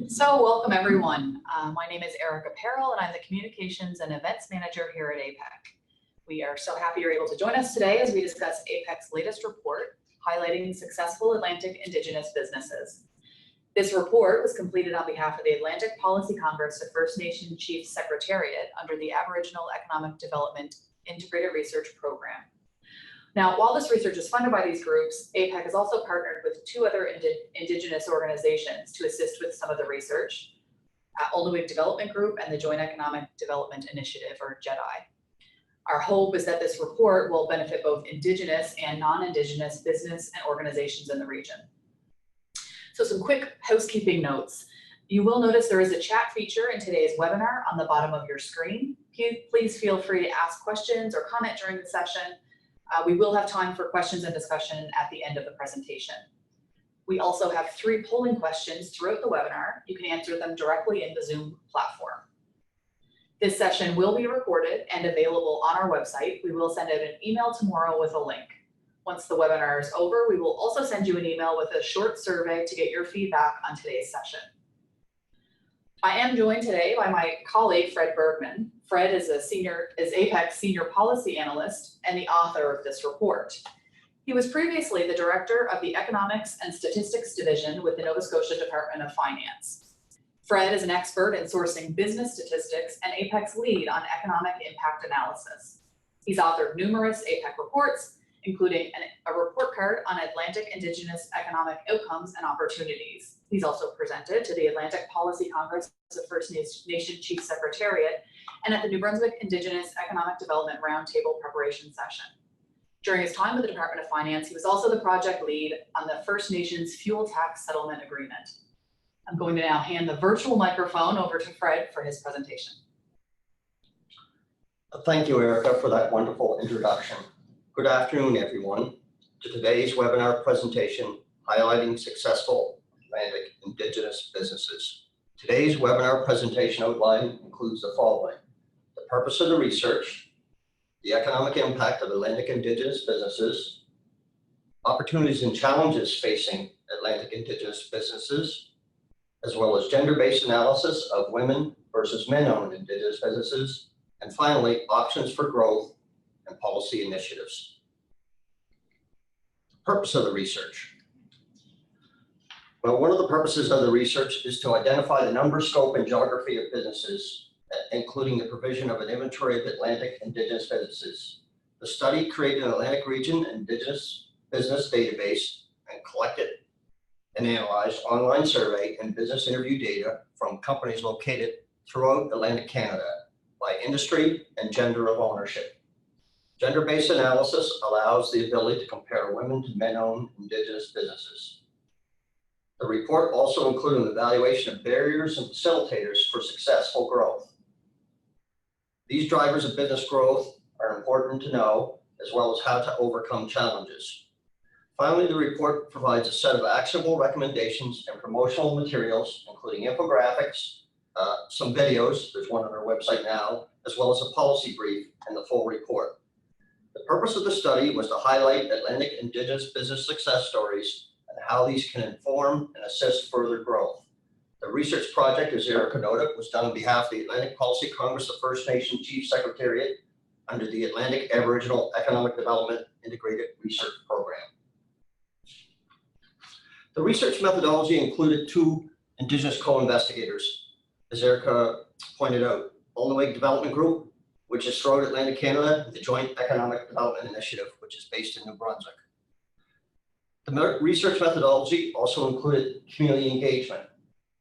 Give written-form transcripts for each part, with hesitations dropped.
So welcome everyone. My name is Erica Perrell and I'm the Communications and Events Manager here at APEC. We are so happy you're able to join us today as we discuss APEC's latest report highlighting successful Atlantic Indigenous businesses. This report was completed on behalf of the Atlantic Policy Congress of First Nation Chiefs Secretariat under the Aboriginal Economic Development Integrated Research Program. Now, while this research is funded by these groups, APEC has also partnered with two other Indigenous organizations to assist with some of the research, Olneyik Development Group and the Joint Economic Development Initiative, or JEDI. Our hope is that this report will benefit both Indigenous and non-Indigenous business and organizations in the region. So some quick housekeeping notes. You will notice there is a chat feature in today's webinar on the bottom of your screen. Please feel free to ask questions or comment during the session. We will have time for questions and discussion at the end of the presentation. We also have 3 polling questions throughout the webinar. You can answer them directly in the Zoom platform. This session will be recorded and available on our website. We will send out an email tomorrow with a link. Once the webinar is over, we will also send you an email with a short survey to get your feedback on today's session. I am joined today by my colleague, Fred Bergman. Fred is APEC's Senior Policy Analyst and the author of this report. He was previously the Director of the Economics and Statistics Division with the Nova Scotia Department of Finance. Fred is an expert in sourcing business statistics and APEC's lead on economic impact analysis. He's authored numerous APEC reports, including a report card on Atlantic Indigenous economic outcomes and opportunities. He's also presented to the Atlantic Policy Congress of First Nation Chief Secretariat and at the New Brunswick Indigenous Economic Development Roundtable preparation session. During his time with the Department of Finance, he was also the project lead on the First Nations Fuel Tax Settlement Agreement. I'm going to now hand the virtual microphone over to Fred for his presentation. Thank you, Erica, for that wonderful introduction. Good afternoon, everyone, to today's webinar presentation highlighting successful Atlantic Indigenous businesses. Today's webinar presentation outline includes the following: the purpose of the research, the economic impact of Atlantic Indigenous businesses, opportunities and challenges facing Atlantic Indigenous businesses, as well as gender-based analysis of women versus men-owned Indigenous businesses, and finally, options for growth and policy initiatives. The purpose of the research. Well, one of the purposes of the research is to identify the number, scope, and geography of businesses, including the provision of an inventory of Atlantic Indigenous businesses. The study created an Atlantic Region Indigenous business database and collected and analyzed online survey and business interview data from companies located throughout Atlantic Canada by industry and gender of ownership. Gender-based analysis allows the ability to compare women to men-owned Indigenous businesses. The report also included an evaluation of barriers and facilitators for successful growth. These drivers of business growth are important to know, as well as how to overcome challenges. Finally, the report provides a set of actionable recommendations and promotional materials, including infographics, some videos, there's one on our website now, as well as a policy brief and the full report. The purpose of the study was to highlight Atlantic Indigenous business success stories and how these can inform and assist further growth. The research project, as Erica noted, was done on behalf of the Atlantic Policy Congress of First Nation Chief Secretariat under the Atlantic Aboriginal Economic Development Integrated Research Program. The research methodology included 2 Indigenous co-investigators, as Erica pointed out, Olneyik Development Group, which is throughout Atlantic Canada, and the Joint Economic Development Initiative, which is based in New Brunswick. The research methodology also included community engagement.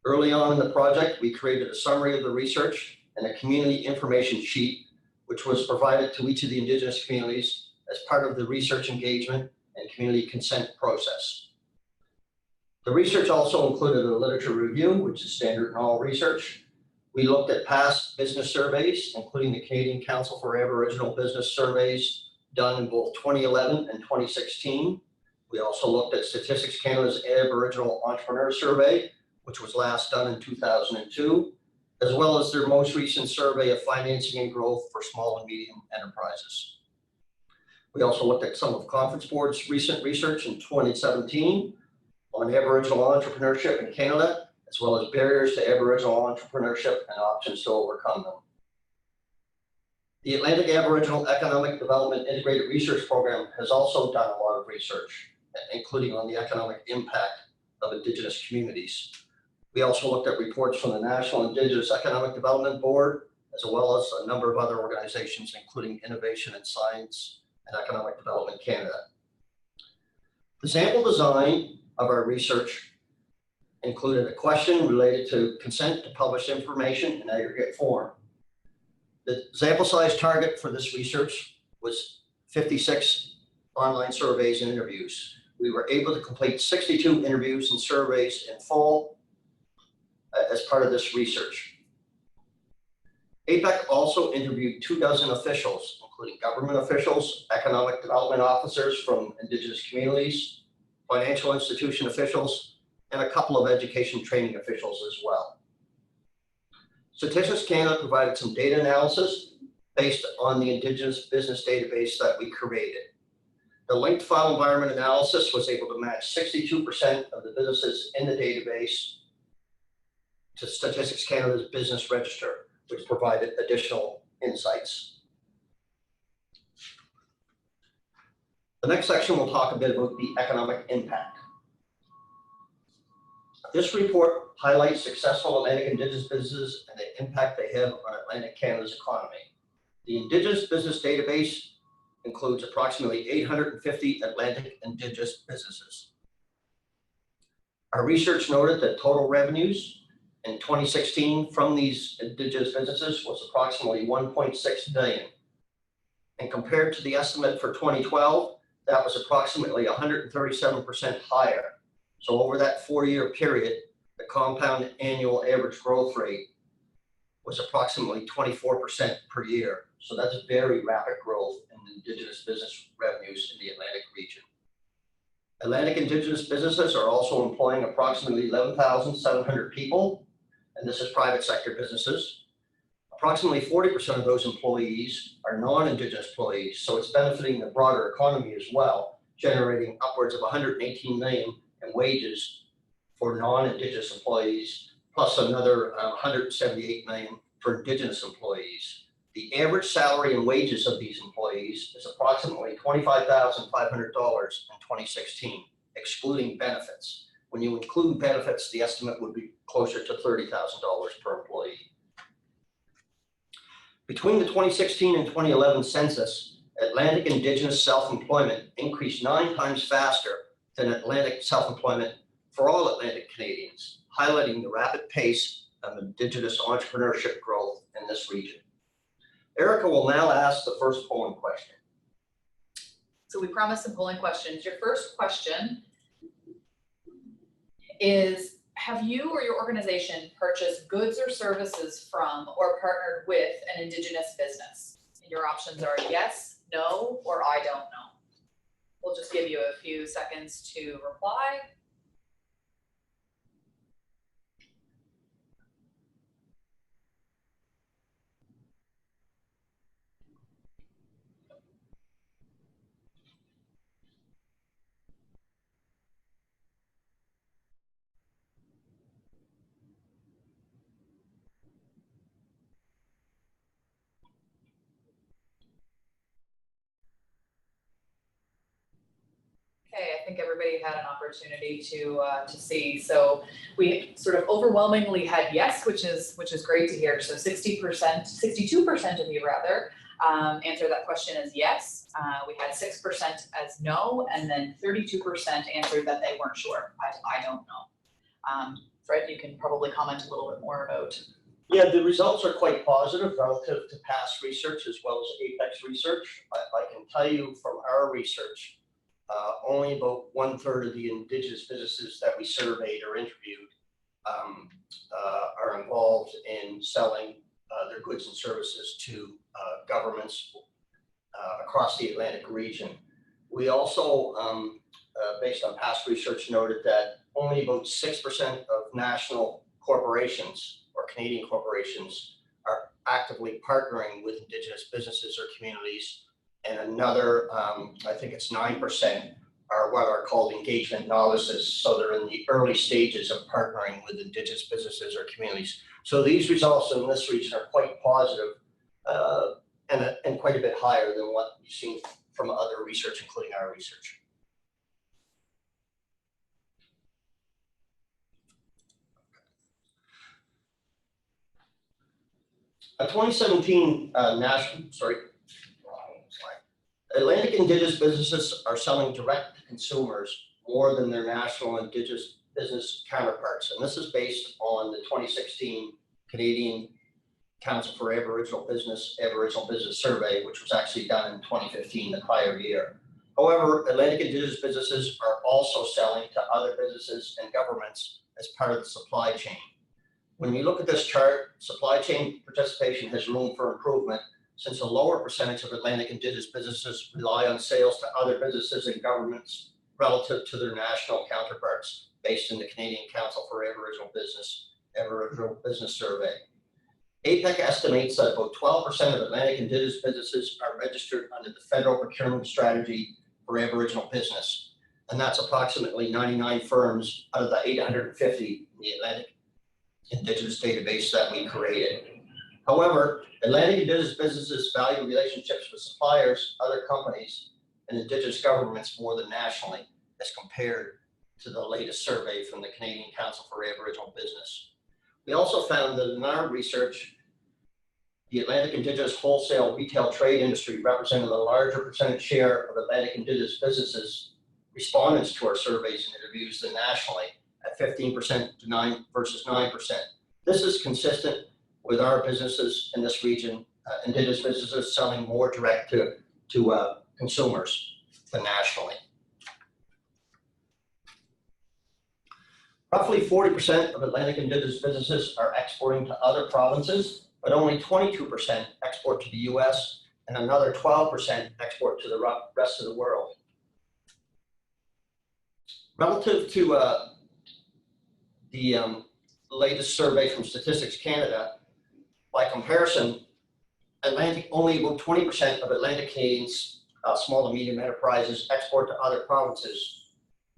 Early on in the project, we created a summary of the research and a community information sheet, which was provided to each of the Indigenous communities as part of the research engagement and community consent process. The research also included a literature review, which is standard in all research. We looked at past business surveys, including the Canadian Council for Aboriginal Business surveys done in both 2011 and 2016. We also looked at Statistics Canada's Aboriginal Entrepreneur Survey, which was last done in 2002, as well as their most recent survey of financing and growth for small and medium enterprises. We also looked at some of Conference Board's recent research in 2017 on Aboriginal entrepreneurship in Canada as well as barriers to Aboriginal entrepreneurship and options to overcome them. The Atlantic Aboriginal Economic Development Integrated Research Program has also done a lot of research, including on the economic impact of Indigenous communities. We also looked at reports from the National Indigenous Economic Development Board, as well as a number of other organizations, including Innovation in Science and Economic Development Canada. The sample design of our research included a question related to consent to publish information in aggregate form. The sample size target for this research was 56 online surveys and interviews. We were able to complete 62 interviews and surveys in full as part of this research. APEC also interviewed 24 officials, including government officials, economic development officers from Indigenous communities, financial institution officials, and a couple of education training officials as well. Statistics Canada provided some data analysis based on the Indigenous business database that we created. The linked file environment analysis was able to match 62% of the businesses in the database to Statistics Canada's business register, which provided additional insights. The next section will talk a bit about the economic impact. This report highlights successful Atlantic Indigenous businesses and the impact they have on Atlantic Canada's economy. The Indigenous business database includes approximately 850 Atlantic Indigenous businesses. Our research noted that total revenues in 2016 from these Indigenous businesses was approximately $1.6 billion. And compared to the estimate for 2012, that was approximately 137% higher. So over that 4-year period, the compound annual average growth rate was approximately 24% per year. So that's very rapid growth in Indigenous business revenues in the Atlantic region. Atlantic Indigenous businesses are also employing approximately 11,700 people, and this is private sector businesses. Approximately 40% of those employees are non-Indigenous employees, so it's benefiting the broader economy as well, generating upwards of $118 million in wages for non-Indigenous employees, plus another $178 million for Indigenous employees. The average salary and wages of these employees is approximately $25,500 in 2016, excluding benefits. When you include benefits, the estimate would be closer to $30,000 per employee. Between the 2016 and 2011 census, Atlantic Indigenous self-employment increased 9 times faster than Atlantic self-employment for all Atlantic Canadians, highlighting the rapid pace of Indigenous entrepreneurship growth in this region. Erica will now ask the first polling question. So we promised some polling questions. Your first question is, have you or your organization purchased goods or services from or partnered with an Indigenous business? And your options are yes, no, or I don't know. We'll just give you a few seconds to reply. Okay, I think everybody had an opportunity to see. So we sort of overwhelmingly had yes, which is great to hear. So 62% of you rather answered that question as yes. We had 6% as no, and then 32% answered that they weren't sure. I don't know. Fred, you can probably comment a little bit more about. Yeah, the results are quite positive relative to past research as well as APEC's research. I can tell you from our research, only about 1/3 of the Indigenous businesses that we surveyed or interviewed are involved in selling their goods and services to governments across the Atlantic region. We also, based on past research, noted that only about 6% of national corporations or Canadian corporations are actively partnering with Indigenous businesses or communities, and another, I think it's 9%, are what are called engagement novices. So they're in the early stages of partnering with Indigenous businesses or communities. So these results in this region are quite positive and quite a bit higher than what you've seen from other research, including our research. A 2017 Atlantic Indigenous businesses are selling direct to consumers more than their national Indigenous business counterparts. And this is based on the 2016 Canadian Council for Aboriginal Business Survey, which was actually done in 2015, the prior year. However, Atlantic Indigenous businesses are also selling to other businesses and governments as part of the supply chain. When you look at this chart, supply chain participation has room for improvement, since a lower percentage of Atlantic Indigenous businesses rely on sales to other businesses and governments relative to their national counterparts based in the Canadian Council for Aboriginal Business Survey. APEC estimates that about 12% of Atlantic Indigenous businesses are registered under the Federal Procurement Strategy for Aboriginal Business, and that's approximately 99 firms out of the 850 in the Atlantic Indigenous database that we created. However, Atlantic Indigenous businesses value relationships with suppliers, other companies, and Indigenous governments more than nationally, as compared to the latest survey from the Canadian Council for Aboriginal Business. We also found that in our research, the Atlantic Indigenous wholesale retail trade industry represented a larger percentage share of Atlantic Indigenous businesses respondents to our surveys and interviews than nationally, at 15% versus 9%. This is consistent with our businesses in this region, Indigenous businesses selling more direct to consumers than nationally. Roughly 40% of Atlantic Indigenous businesses are exporting to other provinces, but only 22% export to the US and another 12% export to the rest of the world. Relative to the latest survey from Statistics Canada, by comparison, only about 20% of Atlantic Canadians, small and medium enterprises, export to other provinces,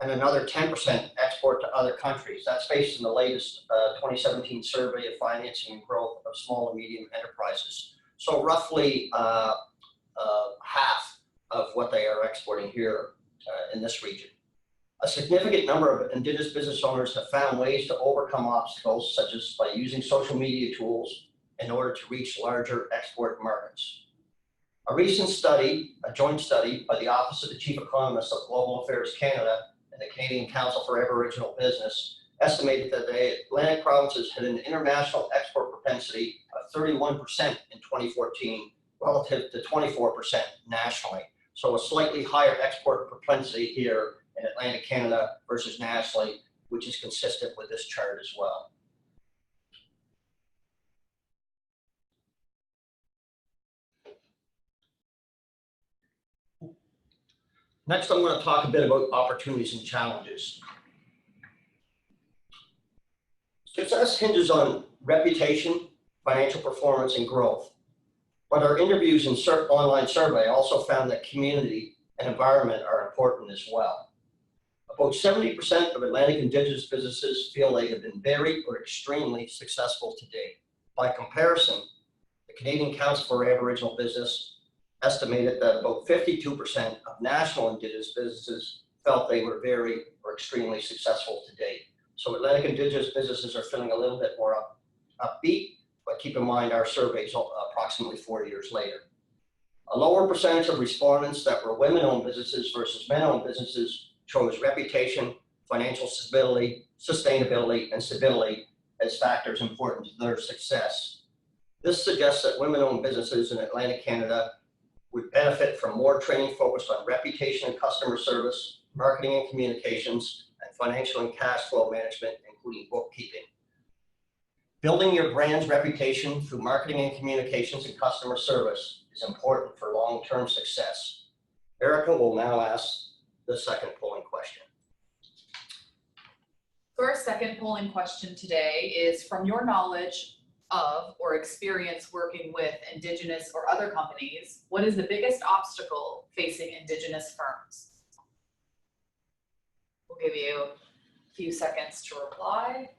and another 10% export to other countries. That's based on the latest 2017 survey of financing and growth of small and medium enterprises. So roughly half of what they are exporting here in this region. A significant number of Indigenous business owners have found ways to overcome obstacles, such as by using social media tools in order to reach larger export markets. A recent study, a joint study by the Office of the Chief Economist of Global Affairs Canada and the Canadian Council for Aboriginal Business, estimated that the Atlantic provinces had an international export propensity of 31% in 2014 relative to 24% nationally. So a slightly higher export propensity here in Atlantic Canada versus nationally, which is consistent with this chart as well. Next, I'm going to talk a bit about opportunities and challenges. Success hinges on reputation, financial performance, and growth. But our interviews and online survey also found that community and environment are important as well. About 70% of Atlantic Indigenous businesses feel they have been very or extremely successful to date. By comparison, the Canadian Council for Aboriginal Business estimated that about 52% of national Indigenous businesses felt they were very or extremely successful to date. So Atlantic Indigenous businesses are feeling a little bit more upbeat, but keep in mind our surveys approximately 4 years later. A lower percentage of respondents that were women-owned businesses versus men-owned businesses chose reputation, financial stability, sustainability, and stability as factors important to their success. This suggests that women-owned businesses in Atlantic Canada would benefit from more training focused on reputation and customer service, marketing and communications, and financial and cash flow management, including bookkeeping. Building your brand's reputation through marketing and communications and customer service is important for long-term success. Erica will now ask the second polling question. So our second polling question today is, from your knowledge of or experience working with Indigenous or other companies, what is the biggest obstacle facing Indigenous firms? We'll give you a few seconds to reply.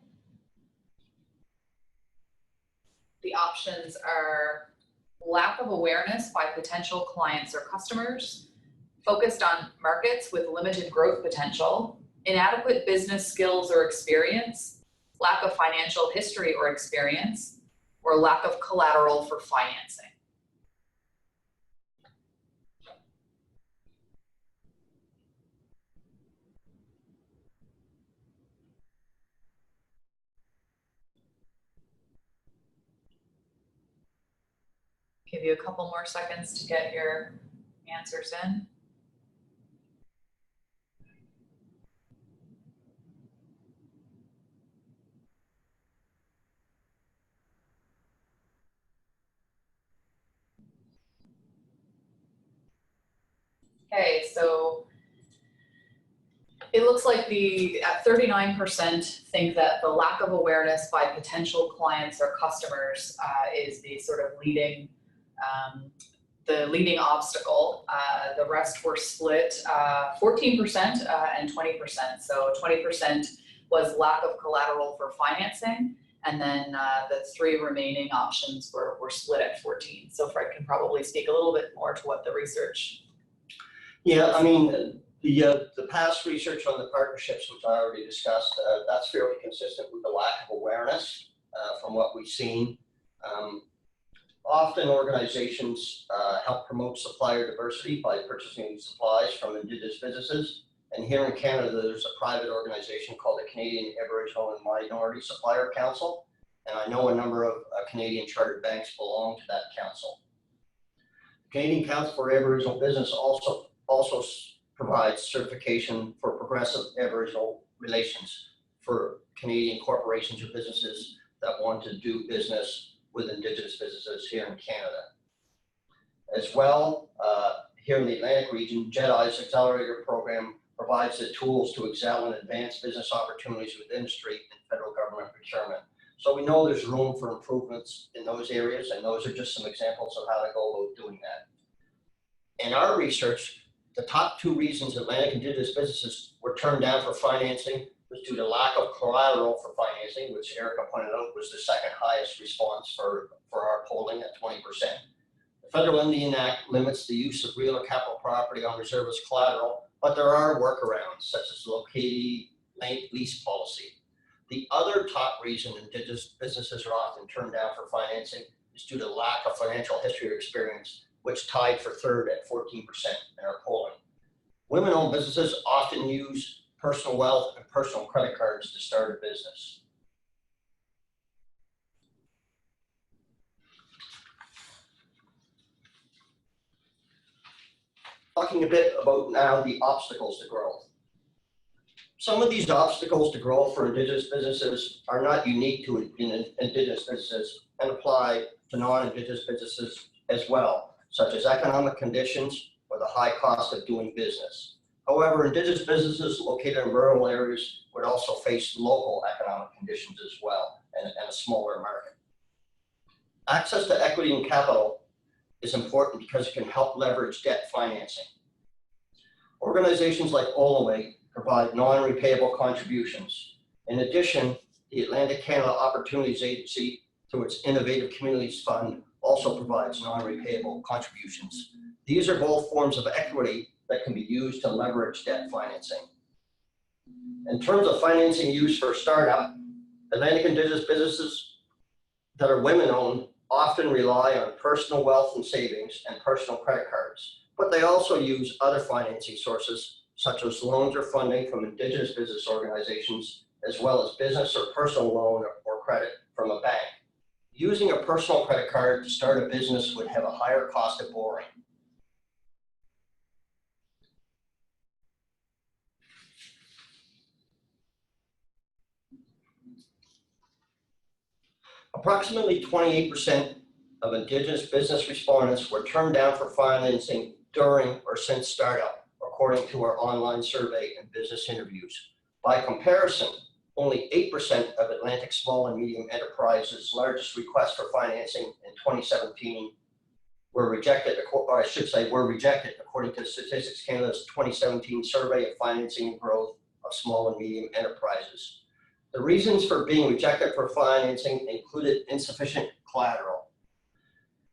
The options are lack of awareness by potential clients or customers, focused on markets with limited growth potential, inadequate business skills or experience, lack of financial history or experience, or lack of collateral for financing. Give you a couple more seconds to get your answers in. Okay, so it looks like at 39% think that the lack of awareness by potential clients or customers is the sort of leading obstacle. The rest were split 14% and 20%. So 20% was lack of collateral for financing, and then the 3 remaining options were split at 14. So Fred can probably speak a little bit more to what the research. Yeah, I mean, the past research on the partnerships, which I already discussed, that's fairly consistent with the lack of awareness from what we've seen. Often organizations help promote supplier diversity by purchasing supplies from Indigenous businesses. And here in Canada, there's a private organization called the Canadian Aboriginal and Minority Supplier Council. And I know a number of Canadian chartered banks belong to that council. The Canadian Council for Aboriginal Business also provides certification for progressive Aboriginal relations for Canadian corporations or businesses that want to do business with Indigenous businesses here in Canada. As well, here in the Atlantic region, JEDI's accelerator program provides the tools to excel and advance business opportunities with industry and federal government procurement. So we know there's room for improvements in those areas, and those are just some examples of how to go about doing that. In our research, the top 2 reasons Atlantic Indigenous businesses were turned down for financing was due to lack of collateral for financing, which Erica pointed out was the second highest response for our polling at 20%. The Federal Indian Act limits the use of real or capital property on reserve as collateral, but there are workarounds such as locality lease policy. The other top reason Indigenous businesses are often turned down for financing is due to lack of financial history or experience, which tied for 3rd at 14% in our polling. Women-owned businesses often use personal wealth and personal credit cards to start a business. Talking a bit about now the obstacles to growth. Some of these obstacles to growth for Indigenous businesses are not unique to Indigenous businesses and apply to non-Indigenous businesses as well, such as economic conditions or the high cost of doing business. However, Indigenous businesses located in rural areas would also face local economic conditions as well, and a smaller market. Access to equity and capital is important because it can help leverage debt financing. Organizations like Olaway provide non-repayable contributions. In addition, the Atlantic Canada Opportunities Agency, through its Innovative Communities Fund, also provides non-repayable contributions. These are both forms of equity that can be used to leverage debt financing. In terms of financing used for a startup, Atlantic Indigenous businesses that are women-owned often rely on personal wealth and savings and personal credit cards, but they also use other financing sources such as loans or funding from Indigenous business organizations, as well as business or personal loan or credit from a bank. Using a personal credit card to start a business would have a higher cost of borrowing. Approximately 28% of Indigenous business respondents were turned down for financing during or since startup, according to our online survey and business interviews. By comparison, only 8% of Atlantic small and medium enterprises' largest requests for financing in 2017 were rejected, or I should say were rejected, according to Statistics Canada's 2017 survey of financing and growth of small and medium enterprises. The reasons for being rejected for financing included insufficient collateral.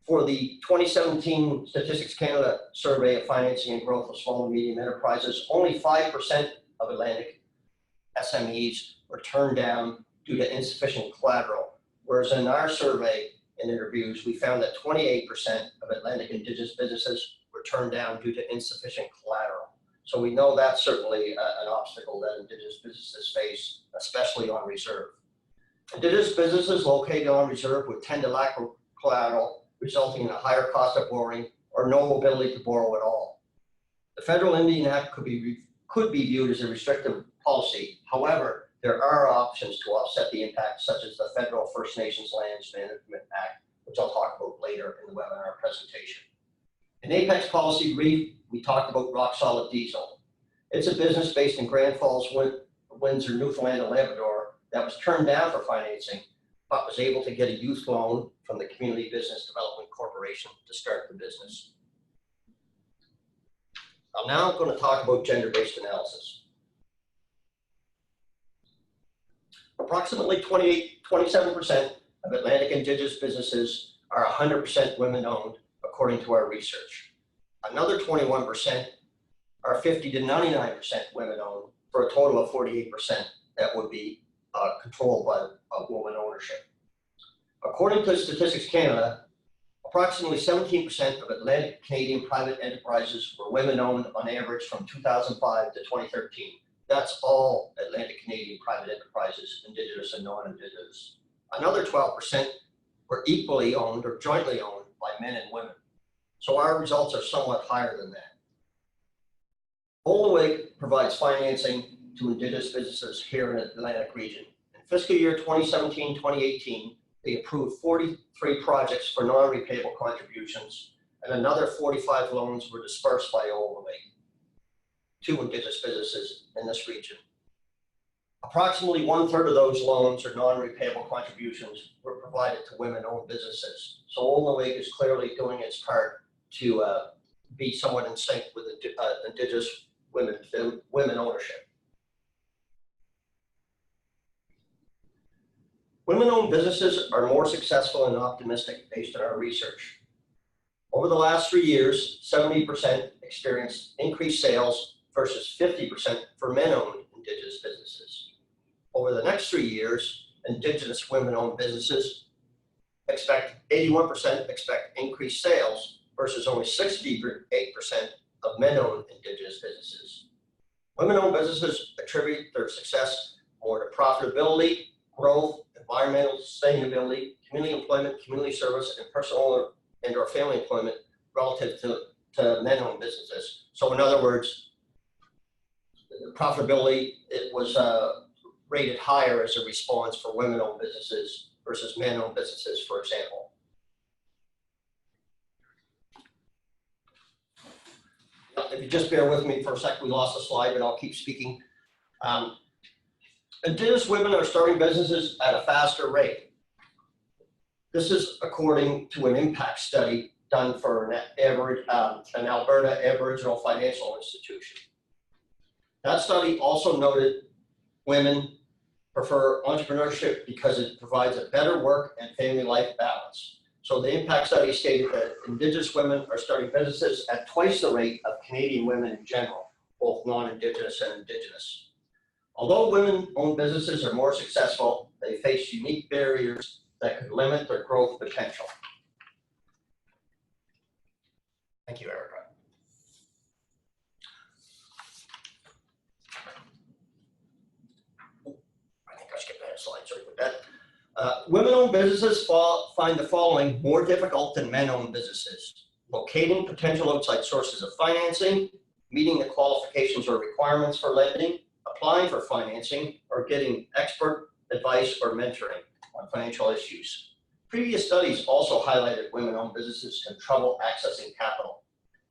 For the 2017 Statistics Canada survey of financing and growth of small and medium enterprises, only 5% of Atlantic SMEs were turned down due to insufficient collateral. Whereas in our survey and interviews, we found that 28% of Atlantic Indigenous businesses were turned down due to insufficient collateral. So we know that's certainly an obstacle that Indigenous businesses face, especially on reserve. Indigenous businesses located on reserve would tend to lack collateral, resulting in a higher cost of borrowing or no ability to borrow at all. The Federal Indian Act could be viewed as a restrictive policy. However, there are options to offset the impact, such as the Federal First Nations Lands Management Act, which I'll talk about later in the webinar presentation. In APEC's policy brief, we talked about Rock Solid Diesel. It's a business based in Grand Falls, Windsor, Newfoundland and Labrador that was turned down for financing, but was able to get a youth loan from the Community Business Development Corporation to start the business. I'm now going to talk about gender-based analysis. Approximately 27% of Atlantic Indigenous businesses are 100% women-owned, according to our research. Another 21% are 50 to 99% women-owned, for a total of 48% that would be controlled by woman ownership. According to Statistics Canada, approximately 17% of Atlantic Canadian private enterprises were women-owned on average from 2005 to 2013. That's all Atlantic Canadian private enterprises, Indigenous and non-Indigenous. Another 12% were equally owned or jointly owned by men and women. So our results are somewhat higher than that. Olawig provides financing to Indigenous businesses here in the Atlantic region. In fiscal year 2017-2018, they approved 43 projects for non-repayable contributions, and another 45 loans were dispersed by Olawig to Indigenous businesses in this region. Approximately 1/3 of those loans or non-repayable contributions were provided to women-owned businesses. So Olawig is clearly doing its part to be somewhat in sync with Indigenous women ownership. Women-owned businesses are more successful and optimistic based on our research. Over the last 3 years, 70% experienced increased sales versus 50% for men-owned Indigenous businesses. Over the next 3 years, Indigenous women-owned businesses 81% expect increased sales versus only 68% of men-owned Indigenous businesses. Women-owned businesses attribute their success more to profitability, growth, environmental sustainability, community employment, community service, and personal and or family employment relative to men-owned businesses. So in other words, the profitability, it was rated higher as a response for women-owned businesses versus men-owned businesses, for example. If you just bear with me for a sec, we lost a slide, but I'll keep speaking. Indigenous women are starting businesses at a faster rate. This is according to an impact study done for an Alberta Aboriginal financial institution. That study also noted women prefer entrepreneurship because it provides a better work and family life balance. So the impact study stated that Indigenous women are starting businesses at twice the rate of Canadian women in general, both non-Indigenous and Indigenous. Although women-owned businesses are more successful, they face unique barriers that could limit their growth potential. Thank you, Erica. I think I skipped that slide, sorry about that. Women-owned businesses find the following more difficult than men-owned businesses: locating potential outside sources of financing, meeting the qualifications or requirements for lending, applying for financing, or getting expert advice or mentoring on financial issues. Previous studies also highlighted women-owned businesses have trouble accessing capital.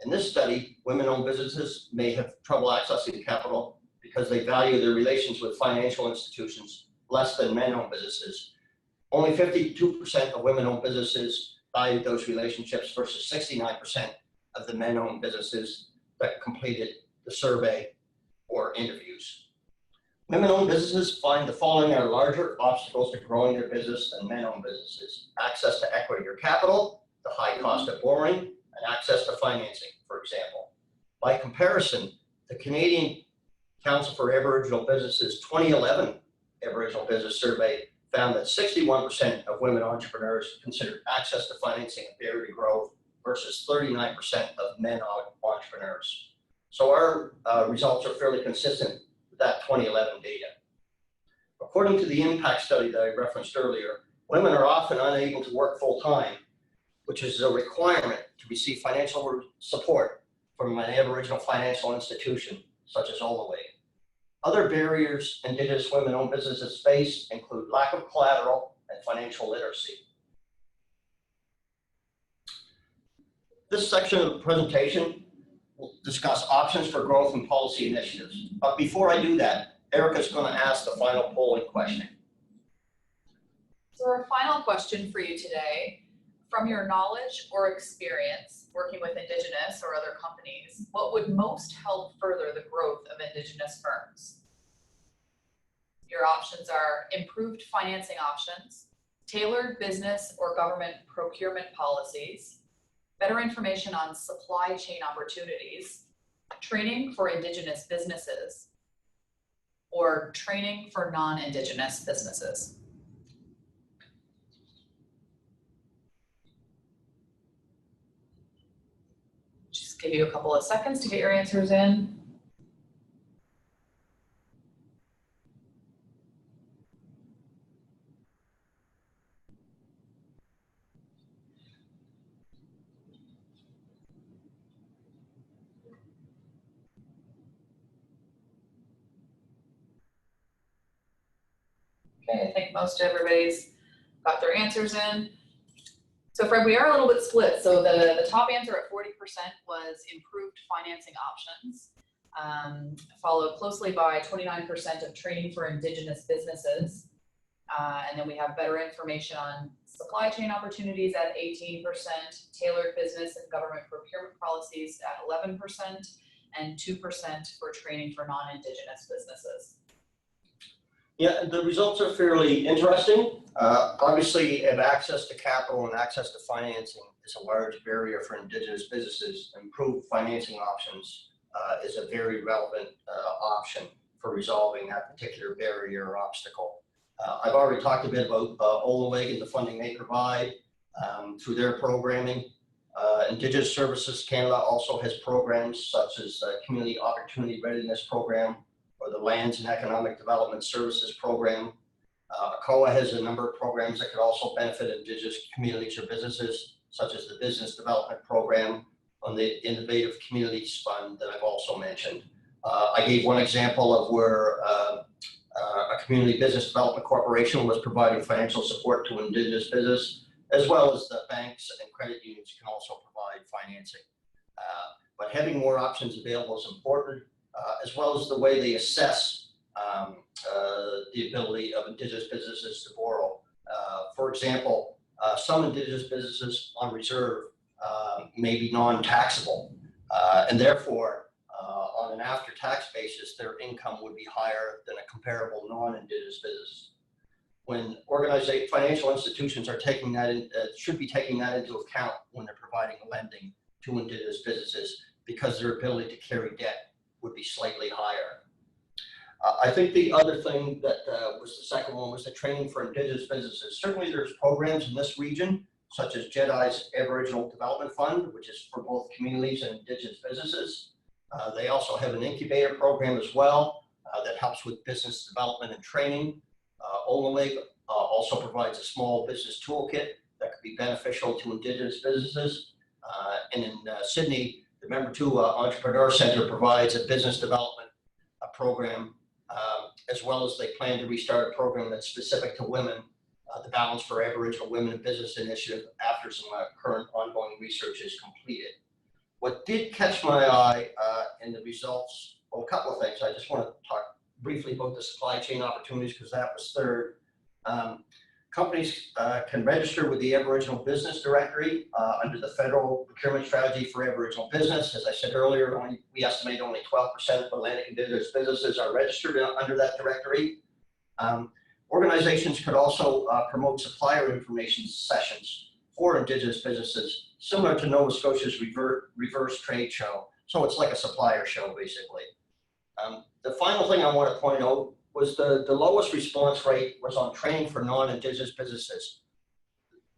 In this study, women-owned businesses may have trouble accessing capital because they value their relations with financial institutions less than men-owned businesses. Only 52% of women-owned businesses valued those relationships versus 69% of the men-owned businesses that completed the survey or interviews. Women-owned businesses find the following are larger obstacles to growing their business than men-owned businesses: access to equity or capital, the high cost of borrowing, and access to financing, for example. By comparison, the Canadian Council for Aboriginal Businesses 2011 Aboriginal Business Survey found that 61% of women entrepreneurs considered access to financing a barrier to growth versus 39% of men entrepreneurs. So our results are fairly consistent with that 2011 data. According to the impact study that I referenced earlier, women are often unable to work full-time, which is a requirement to receive financial support from an Aboriginal financial institution such as Olaway. Other barriers Indigenous women-owned businesses face include lack of collateral and financial literacy. This section of the presentation will discuss options for growth and policy initiatives. But before I do that, Erica's going to ask the final polling question. So our final question for you today: from your knowledge or experience working with Indigenous or other companies, what would most help further the growth of Indigenous firms? Your options are improved financing options, tailored business or government procurement policies, better information on supply chain opportunities, training for Indigenous businesses, or training for non-Indigenous businesses. Just give you a couple of seconds to get your answers in. Okay, I think most everybody's got their answers in. So Fred, we are a little bit split. So the top answer at 40% was improved financing options, followed closely by 29% of training for Indigenous businesses. And then we have better information on supply chain opportunities at 18%, tailored business and government procurement policies at 11%, and 2% for training for non-Indigenous businesses. Yeah, the results are fairly interesting. Obviously, if access to capital and access to financing is a large barrier for Indigenous businesses, improved financing options is a very relevant option for resolving that particular barrier or obstacle. I've already talked a bit about Olaway and the funding they provide through their programming. Indigenous Services Canada also has programs such as the Community Opportunity Readiness Program or the Lands and Economic Development Services Program. ACOA has a number of programs that could also benefit Indigenous communities or businesses, such as the Business Development Program on the Innovative Communities Fund that I've also mentioned. I gave one example of where a community business development corporation was providing financial support to Indigenous business, as well as the banks and credit unions can also provide financing. But having more options available is important, as well as the way they assess the ability of Indigenous businesses to borrow. For example, some Indigenous businesses on reserve may be non-taxable, and therefore, on an after-tax basis, their income would be higher than a comparable non-Indigenous business. When financial institutions are taking that should be taking that into account when they're providing lending to Indigenous businesses, because their ability to carry debt would be slightly higher. I think the other thing that was the second one was the training for Indigenous businesses. Certainly there's programs in this region, such as JEDI's Aboriginal Development Fund, which is for both communities and Indigenous businesses. They also have an incubator program as well that helps with business development and training. Olaway also provides a small business toolkit that could be beneficial to Indigenous businesses. And in Sydney, the Member 2 Entrepreneur Center provides a business development program, as well as they plan to restart a program that's specific to women, the Balance for Aboriginal Women in Business Initiative, after some current ongoing research is completed. What did catch my eye in the results, well, a couple of things. I just want to talk briefly about the supply chain opportunities, because that was third. Companies can register with the Aboriginal Business Directory under the Federal Procurement Strategy for Aboriginal Business. As I said earlier, we estimate only 12% of Atlantic Indigenous businesses are registered under that directory. Organizations could also promote supplier information sessions for Indigenous businesses, similar to Nova Scotia's reverse trade show. So it's like a supplier show, basically. The final thing I want to point out was the lowest response rate was on training for non-Indigenous businesses.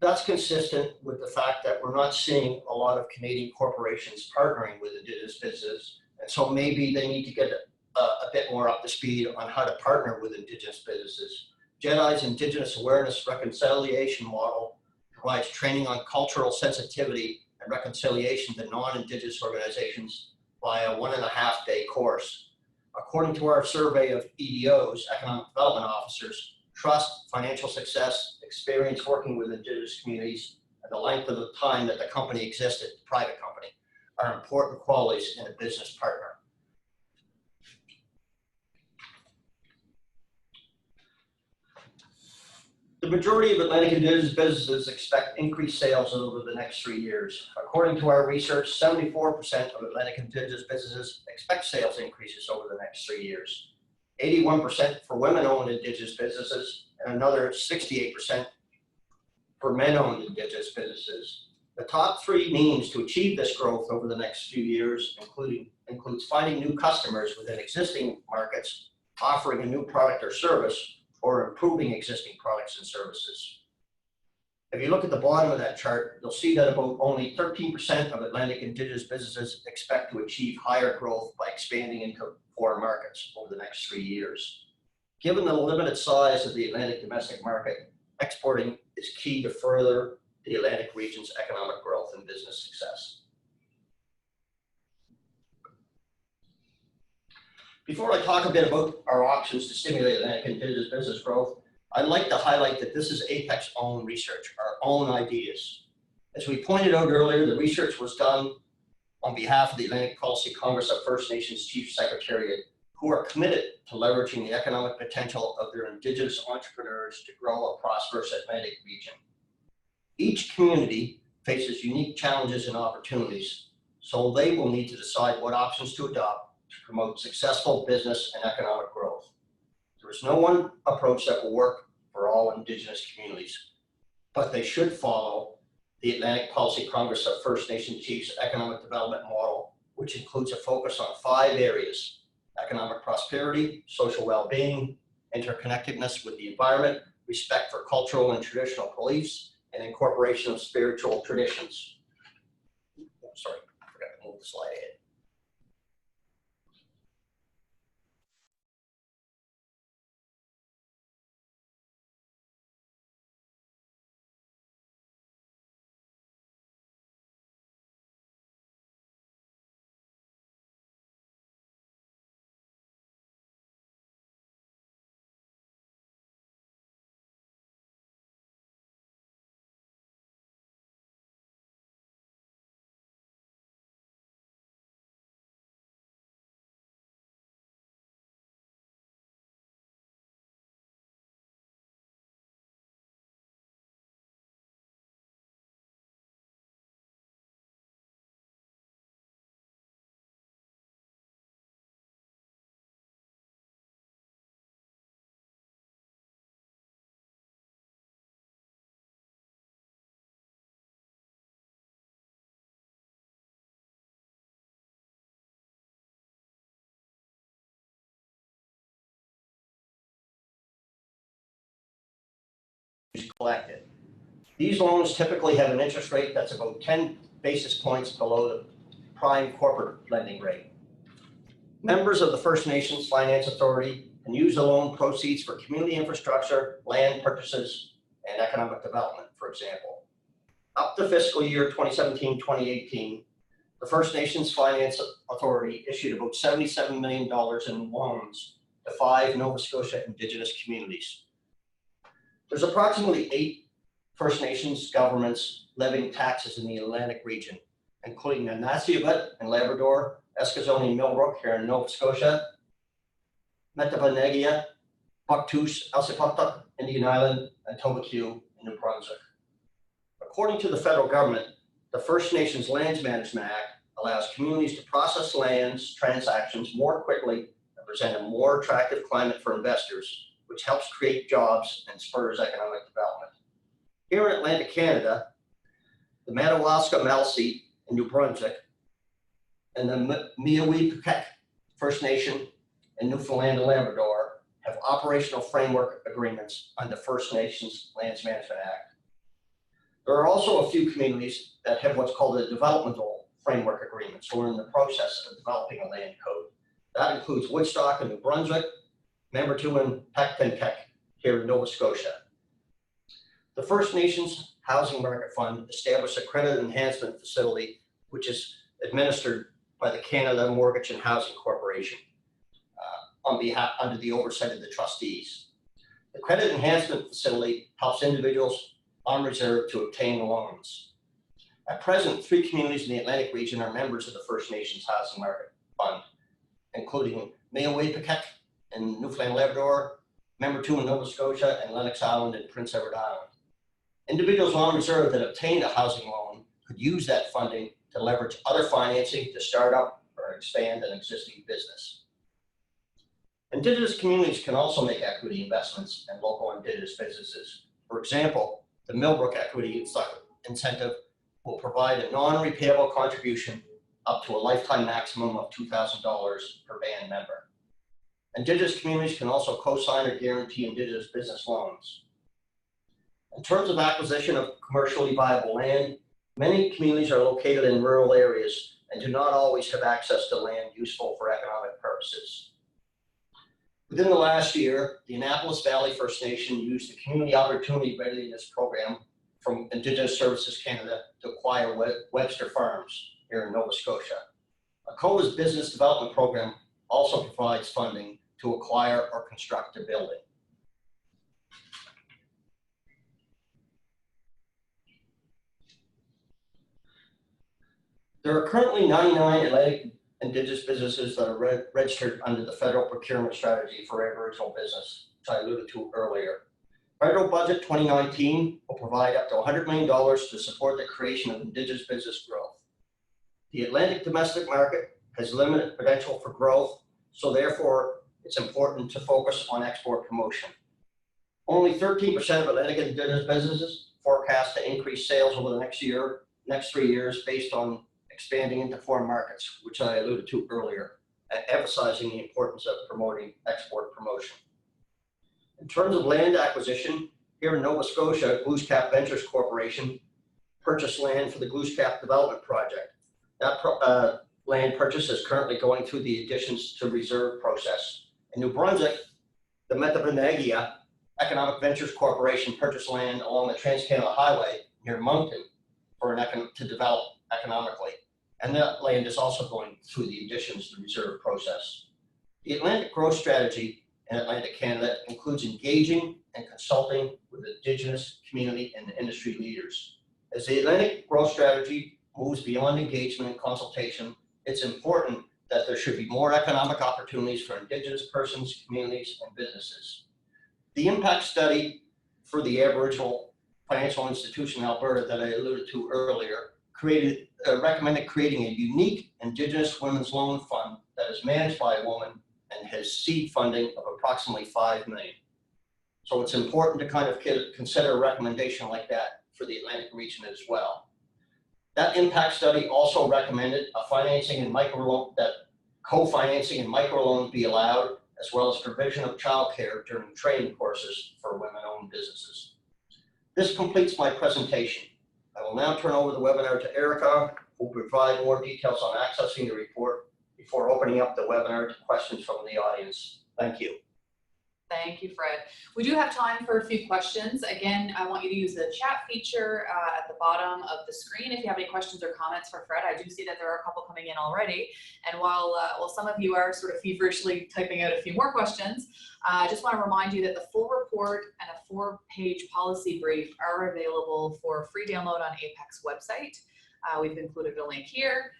That's consistent with the fact that we're not seeing a lot of Canadian corporations partnering with Indigenous businesses. And so maybe they need to get a bit more up to speed on how to partner with Indigenous businesses. JEDI's Indigenous Awareness Reconciliation Model provides training on cultural sensitivity and reconciliation to non-Indigenous organizations via a 1.5-day course. According to our survey of EDOs, Economic Development Officers, trust, financial success, experience working with Indigenous communities, and the length of the time that the company existed, the private company, are important qualities in a business partner. The majority of Atlantic Indigenous businesses expect increased sales over the next 3 years. According to our research, 74% of Atlantic Indigenous businesses expect sales increases over the next 3 years. 81% for women-owned Indigenous businesses, and another 68% for men-owned Indigenous businesses. The top 3 means to achieve this growth over the next few years includes finding new customers within existing markets, offering a new product or service, or improving existing products and services. If you look at the bottom of that chart, you'll see that about only 13% of Atlantic Indigenous businesses expect to achieve higher growth by expanding into foreign markets over the next 3 years. Given the limited size of the Atlantic domestic market, exporting is key to further the Atlantic region's economic growth and business success. Before I talk a bit about our options to stimulate Atlantic Indigenous business growth, I'd like to highlight that this is APEC's own research, our own ideas. As we pointed out earlier, the research was done on behalf of the Atlantic Policy Congress of First Nations Chief Secretariat, who are committed to leveraging the economic potential of their Indigenous entrepreneurs to grow a prosperous Atlantic region. Each community faces unique challenges and opportunities, so they will need to decide what options to adopt to promote successful business and economic growth. There is no one approach that will work for all Indigenous communities, but they should follow the Atlantic Policy Congress of First Nation Chiefs Economic Development Model, which includes a focus on 5 areas: economic prosperity, social well-being, interconnectedness with the environment, respect for cultural and traditional beliefs, and incorporation of spiritual traditions. Sorry, I forgot to move the slide ahead. Collected. These loans typically have an interest rate that's about 10 basis points below the prime corporate lending rate. Members of the First Nations Finance Authority can use the loan proceeds for community infrastructure, land purchases, and economic development, for example. Up to fiscal year 2017-2018, the First Nations Finance Authority issued about $77 million in loans to 5 Nova Scotia Indigenous communities. There's approximately 8 First Nations governments levying taxes in the Atlantic region, including the Nasiavut in Labrador, Eskazoni Millbrook here in Nova Scotia, Metapanegia, Paktus, Elsipogtog, Indian Island, and Tobaque in New Brunswick. According to the federal government, the First Nations Lands Management Act allows communities to process lands transactions more quickly and present a more attractive climate for investors, which helps create jobs and spurs economic development. Here in Atlantic Canada, the Madawaska Malseet in New Brunswick and the Mi'kmaq First Nation in Newfoundland and Labrador have operational framework agreements under the First Nations Lands Management Act. There are also a few communities that have what's called a developmental framework agreement, so we're in the process of developing a land code. That includes Woodstock in New Brunswick, Membertou and Pectenkek here in Nova Scotia. The First Nations Housing Market Fund established a credit enhancement facility, which is administered by the Canada Mortgage and Housing Corporation under the oversight of the trustees. The credit enhancement facility helps individuals on reserve to obtain loans. At present, 3 communities in the Atlantic region are members of the First Nations Housing Market Fund, including Mi'kmaq in Newfoundland and Labrador, Membertou in Nova Scotia, and Lennox Island in Prince Edward Island. Individuals on reserve that obtained a housing loan could use that funding to leverage other financing to start up or expand an existing business. Indigenous communities can also make equity investments in local Indigenous businesses. For example, the Millbrook Equity Incentive will provide a non-repayable contribution up to a lifetime maximum of $2,000 per band member. Indigenous communities can also co-sign or guarantee Indigenous business loans. In terms of acquisition of commercially viable land, many communities are located in rural areas and do not always have access to land useful for economic purposes. Within the last year, the Annapolis Valley First Nation used the Community Opportunity Readiness Program from Indigenous Services Canada to acquire Webster Farms here in Nova Scotia. ACOA's business development program also provides funding to acquire or construct a building. There are currently 99 Atlantic Indigenous businesses that are registered under the federal procurement strategy for Aboriginal business, which I alluded to earlier. Federal budget 2019 will provide up to $100 million to support the creation of Indigenous business growth. The Atlantic domestic market has limited potential for growth, so therefore it's important to focus on export promotion. Only 13% of Atlantic Indigenous businesses forecast to increase sales over the next 3 years based on expanding into foreign markets, which I alluded to earlier, emphasizing the importance of promoting export promotion. In terms of land acquisition, here in Nova Scotia, Glooscap Ventures Corporation purchased land for the Glooscap Development Project. That land purchase is currently going through the additions to reserve process. In New Brunswick, the Metabonegia Economic Ventures Corporation purchased land along the Trans-Canada Highway near Moncton to develop economically. And that land is also going through the additions to reserve process. The Atlantic Growth Strategy in Atlantic Canada includes engaging and consulting with Indigenous community and industry leaders. As the Atlantic Growth Strategy moves beyond engagement and consultation, it's important that there should be more economic opportunities for Indigenous persons, communities, and businesses. The impact study for the Aboriginal Financial Institution in Alberta that I alluded to earlier recommended creating a unique Indigenous Women's Loan Fund that is managed by a woman and has seed funding of approximately $5 million. So it's important to kind of consider a recommendation like that for the Atlantic region as well. That impact study also recommended co-financing and microloans be allowed, as well as provision of childcare during training courses for women-owned businesses. This completes my presentation. I will now turn over the webinar to Erica, who will provide more details on accessing the report before opening up the webinar to questions from the audience. Thank you. Thank you, Fred. We do have time for a few questions. Again, I want you to use the chat feature at the bottom of the screen if you have any questions or comments for Fred. I do see that there are a couple coming in already. And while some of you are sort of feverishly typing out a few more questions, I just want to remind you that the full report and a 4-page policy brief are available for free download on APEC's website. We've included a link here.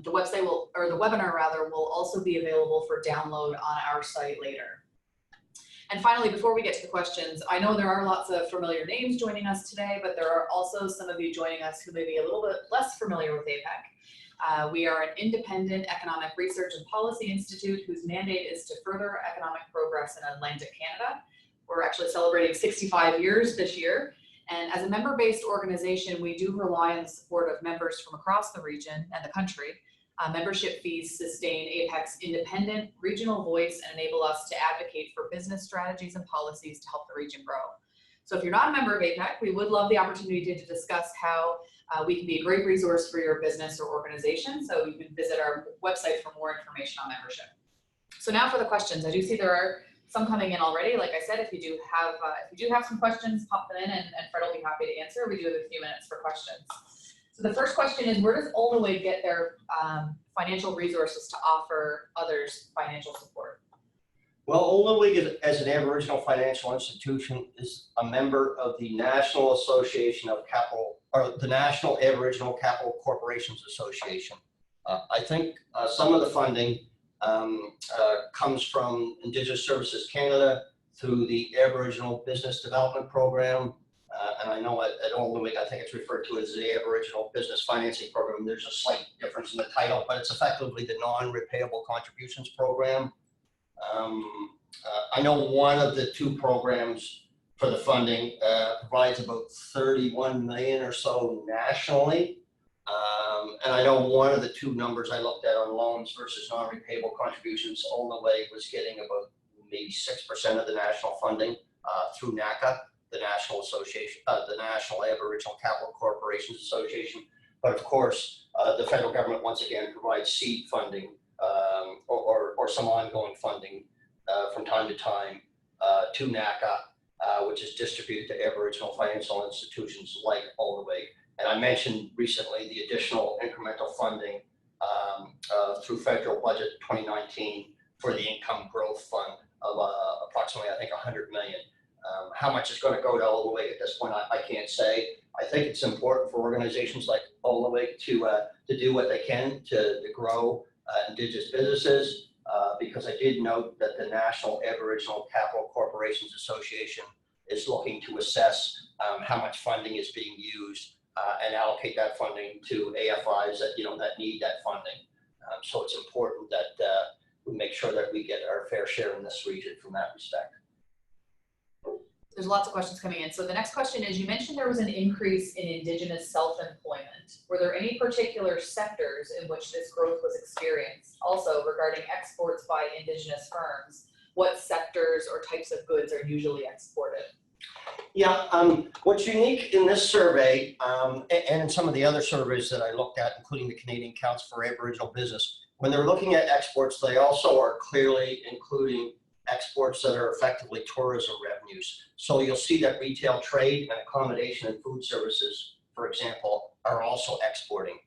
The website the webinar rather, will also be available for download on our site later. And finally, before we get to the questions, I know there are lots of familiar names joining us today, but there are also some of you joining us who may be a little bit less familiar with APEC. We are an independent economic research and policy institute whose mandate is to further economic progress in Atlantic Canada. We're actually celebrating 65 years this year. And as a member-based organization, we do rely on the support of members from across the region and the country. Membership fees sustain APEC's independent regional voice and enable us to advocate for business strategies and policies to help the region grow. So if you're not a member of APEC, we would love the opportunity to discuss how we can be a great resource for your business or organization. So you can visit our website for more information on membership. So now for the questions. I do see there are some coming in already. Like I said, if you do have some questions, pop them in and Fred will be happy to answer. We do have a few minutes for questions. So the first question is, where does Olneway get their financial resources to offer others financial support? Well, Olneway, as an Aboriginal financial institution, is a member of the National Association of Capital, or the National Aboriginal Capital Corporations Association. I think some of the funding comes from Indigenous Services Canada through the Aboriginal Business Development Program. And I know at Olneway, I think it's referred to as the Aboriginal Business Financing Program. There's a slight difference in the title, but it's effectively the non-repayable contributions program. I know one of the two programs for the funding provides about 31 million or so nationally. And I know one of the two numbers I looked at on loans versus non-repayable contributions, Olneway was getting about maybe 6% of the national funding through NACA, the National Association, the National Aboriginal Capital Corporations Association. But of course, the federal government once again provides seed funding or some ongoing funding from time to time to NACA, which is distributed to Aboriginal financial institutions like Olneway. And I mentioned recently the additional incremental funding through federal budget 2019 for the income growth fund of approximately, I think, 100 million. How much is going to go to Olneway at this point, I can't say. I think it's important for organizations like Olneway to do what they can to grow Indigenous businesses, because I did note that the National Aboriginal Capital Corporations Association is looking to assess how much funding is being used and allocate that funding to AFIs that that need that funding. So it's important that we make sure that we get our fair share in this region from that respect. There's lots of questions coming in. So the next question is, you mentioned there was an increase in Indigenous self-employment. Were there any particular sectors in which this growth was experienced? Also, regarding exports by Indigenous firms, what sectors or types of goods are usually exported? Yeah, what's unique in this survey and in some of the other surveys that I looked at, including the Canadian Council for Aboriginal Business, when they're looking at exports, they also are clearly including exports that are effectively tourism revenues. So you'll see that retail trade and accommodation and food services, for example, are also exporting.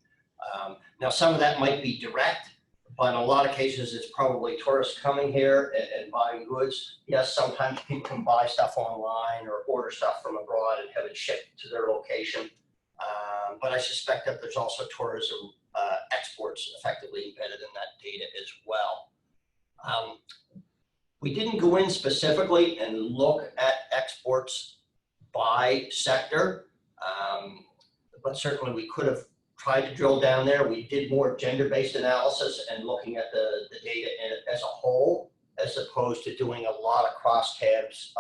Now, some of that might be direct, but in a lot of cases, it's probably tourists coming here and buying goods. Yes, sometimes people can buy stuff online or order stuff from abroad and have it shipped to their location. But I suspect that there's also tourism exports effectively embedded in that data as well. We didn't go in specifically and look at exports by sector, but certainly we could have tried to drill down there. We did more gender-based analysis and looking at the data as a whole, as opposed to doing a lot of crosstabs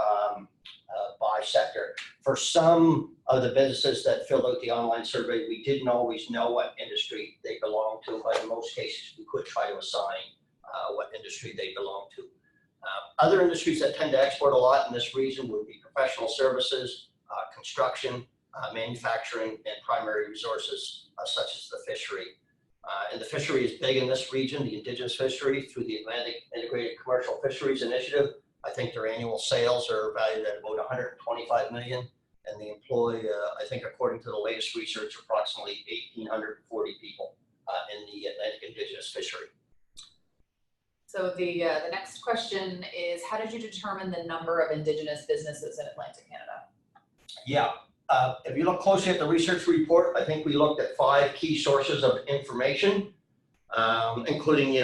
by sector. For some of the businesses that filled out the online survey, we didn't always know what industry they belonged to, but in most cases, we could try to assign what industry they belong to. Other industries that tend to export a lot in this region would be professional services, construction, manufacturing, and primary resources such as the fishery. And the fishery is big in this region, the Indigenous fishery, through the Atlantic Integrated Commercial Fisheries Initiative. I think their annual sales are valued at about 125 million, and they employ, I think according to the latest research, approximately 1,840 people in the Atlantic Indigenous fishery. So the next question is, how did you determine the number of Indigenous businesses in Atlantic Canada? Yeah, if you look closely at the research report, I think we looked at 5 key sources of information, including,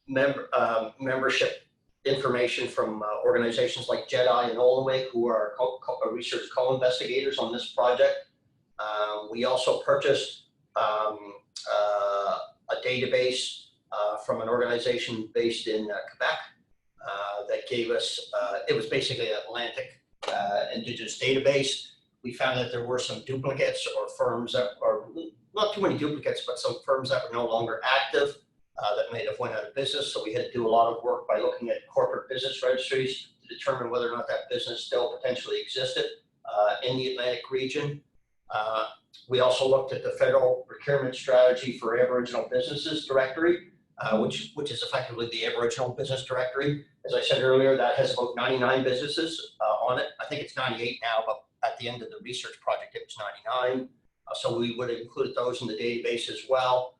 membership information from organizations like JEDI and Olaway, who are research co-investigators on this project. We also purchased a database from an organization based in Quebec that gave us, it was basically an Atlantic Indigenous database. We found that there were some duplicates or firms that are, not too many duplicates, but some firms that were no longer active that may have went out of business. So we had to do a lot of work by looking at corporate business registries to determine whether or not that business still potentially existed in the Atlantic region. We also looked at the Federal Procurement Strategy for Aboriginal Businesses Directory, which is effectively the Aboriginal Business Directory. As I said earlier, that has about 99 businesses on it. I think it's 98 now, but at the end of the research project, it was 99. So we would have included those in the database as well.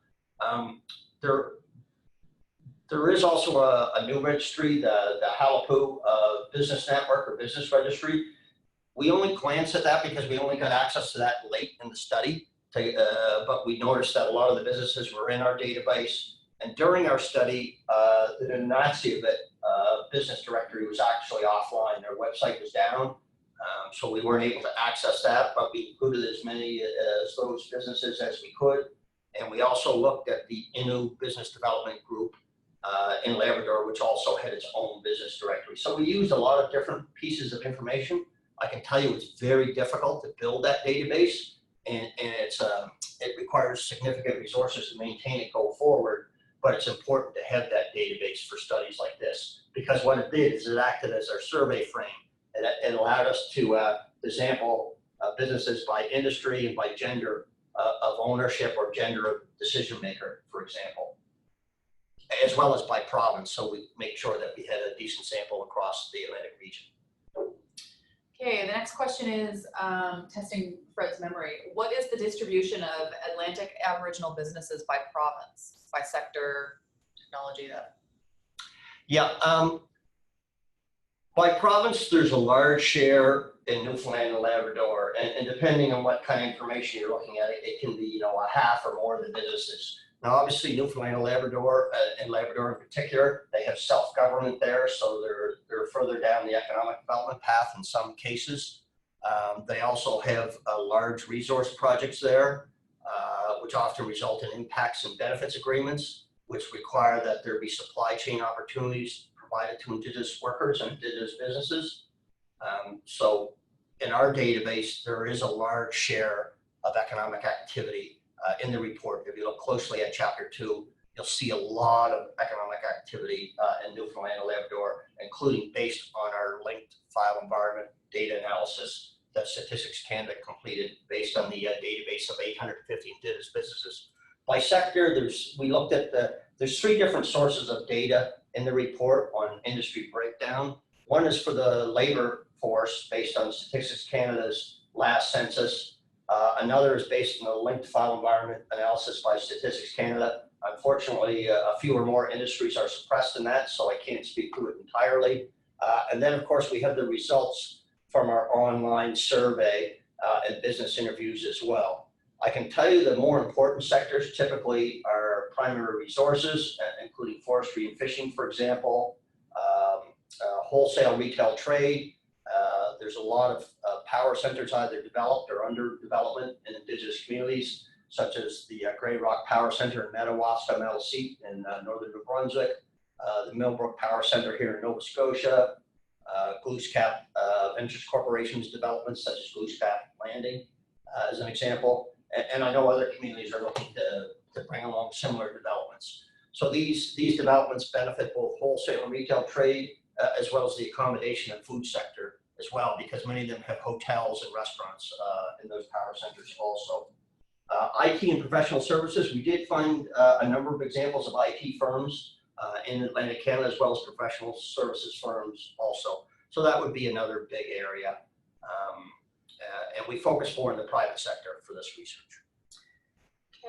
There is also a new registry, the Halapu Business Network or Business Registry. We only glanced at that because we only got access to that late in the study, but we noticed that a lot of the businesses were in our database. And during our study, the Nazi of it, business directory was actually offline. Their website was down, so we weren't able to access that, but we included as many as those businesses as we could. And we also looked at the Innu Business Development Group in Labrador, which also had its own business directory. So we used a lot of different pieces of information. I can tell you it's very difficult to build that database, and it requires significant resources to maintain it go forward, but it's important to have that database for studies like this, because what it did is it acted as our survey frame. It allowed us to sample businesses by industry and by gender of ownership or gender of decision maker, for example, as well as by province. So we make sure that we had a decent sample across the Atlantic region. Okay, the next question is testing Fred's memory. What is the distribution of Atlantic Aboriginal businesses by province, by sector, technology? Yeah, by province, there's a large share in Newfoundland and Labrador, and depending on what kind of information you're looking at, it can be, a half or more of the businesses. Now, obviously, Newfoundland and Labrador in particular, they have self-government there, so they're further down the economic development path in some cases. They also have large resource projects there, which often result in impacts and benefits agreements, which require that there be supply chain opportunities provided to Indigenous workers and Indigenous businesses. So in our database, there is a large share of economic activity in the report. If you look closely at Chapter 2, you'll see a lot of economic activity in Newfoundland and Labrador, including based on our linked file environment data analysis that Statistics Canada completed based on the database of 850 Indigenous businesses. By sector, we looked at there's 3 different sources of data in the report on industry breakdown. One is for the labor force based on Statistics Canada's last census. Another is based on the linked file environment analysis by Statistics Canada. Unfortunately, a few or more industries are suppressed in that, so I can't speak to it entirely. And then, of course, we have the results from our online survey and business interviews as well. I can tell you the more important sectors typically are primary resources, including forestry and fishing, for example, wholesale retail trade. There's a lot of power centers either developed or under development in Indigenous communities, such as the Grey Rock Power Center in Madawaska, Maliseet in northern New Brunswick, the Millbrook Power Center here in Nova Scotia, Glooscap Ventures Corporation's developments such as Glooscap Landing as an example. And I know other communities are looking to bring along similar developments. So these developments benefit both wholesale and retail trade, as well as the accommodation and food sector as well, because many of them have hotels and restaurants in those power centers also. IT and professional services, we did find a number of examples of IT firms in Atlantic Canada, as well as professional services firms also. So that would be another big area. And we focus more in the private sector for this research.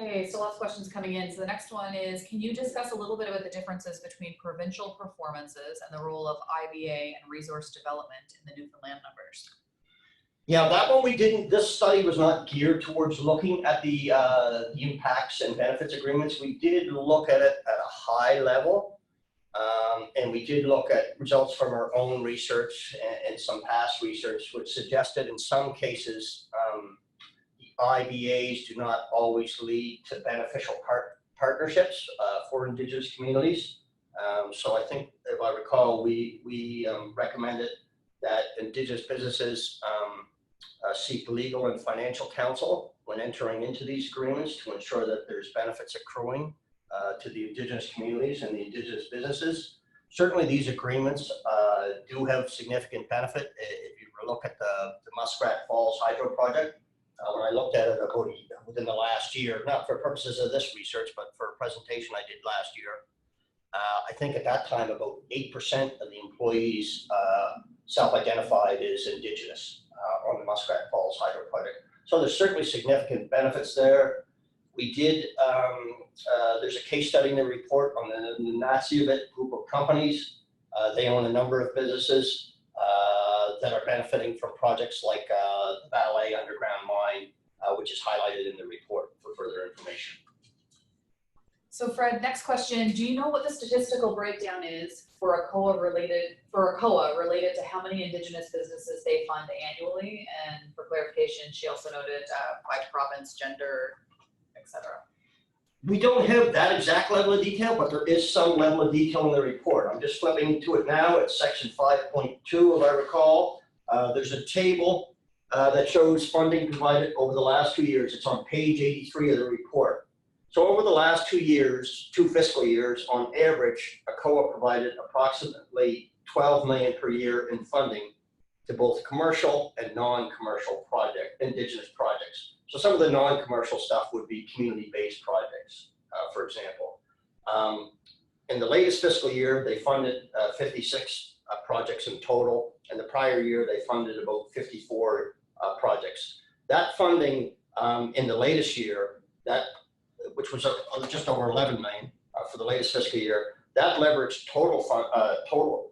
Okay, so lots of questions coming in. So the next one is, can you discuss a little bit about the differences between provincial performances and the role of IBA and resource development in the Newfoundland numbers? Yeah, that one we didn't, this study was not geared towards looking at the impacts and benefits agreements. We did look at it at a high level. And we did look at results from our own research and some past research, which suggested in some cases, the IBAs do not always lead to beneficial partnerships for Indigenous communities. So I think, if I recall, we recommended that Indigenous businesses seek legal and financial counsel when entering into these agreements to ensure that there's benefits accruing to the Indigenous communities and the Indigenous businesses. Certainly these agreements do have significant benefit. If you look at the Muskrat Falls Hydro Project, when I looked at it about within the last year, not for purposes of this research, but for a presentation I did last year, I think at that time about 8% of the employees self-identified as Indigenous on the Muskrat Falls Hydro Project. So there's certainly significant benefits there. We did, there's a case study in the report on the Natsivit group of companies. They own a number of businesses that are benefiting from projects like the Ballet Underground Mine, which is highlighted in the report for further information. So Fred, next question. Do you know what the statistical breakdown is for a COA related to how many Indigenous businesses they fund annually? And for clarification, she also noted by province, gender, etc. We don't have that exact level of detail, but there is some level of detail in the report. I'm just flipping to it now. It's section 5.2, if I recall. There's a table that shows funding provided over the last 2 years. It's on page 83 of the report. So over the last 2 years, 2 fiscal years, on average, a COA provided approximately $12 million per year in funding to both commercial and non-commercial Indigenous projects. So some of the non-commercial stuff would be community-based projects, for example. In the latest fiscal year, they funded 56 projects in total, and the prior year they funded about 54 projects. That funding in the latest year, which was just over 11 million for the latest fiscal year, that leveraged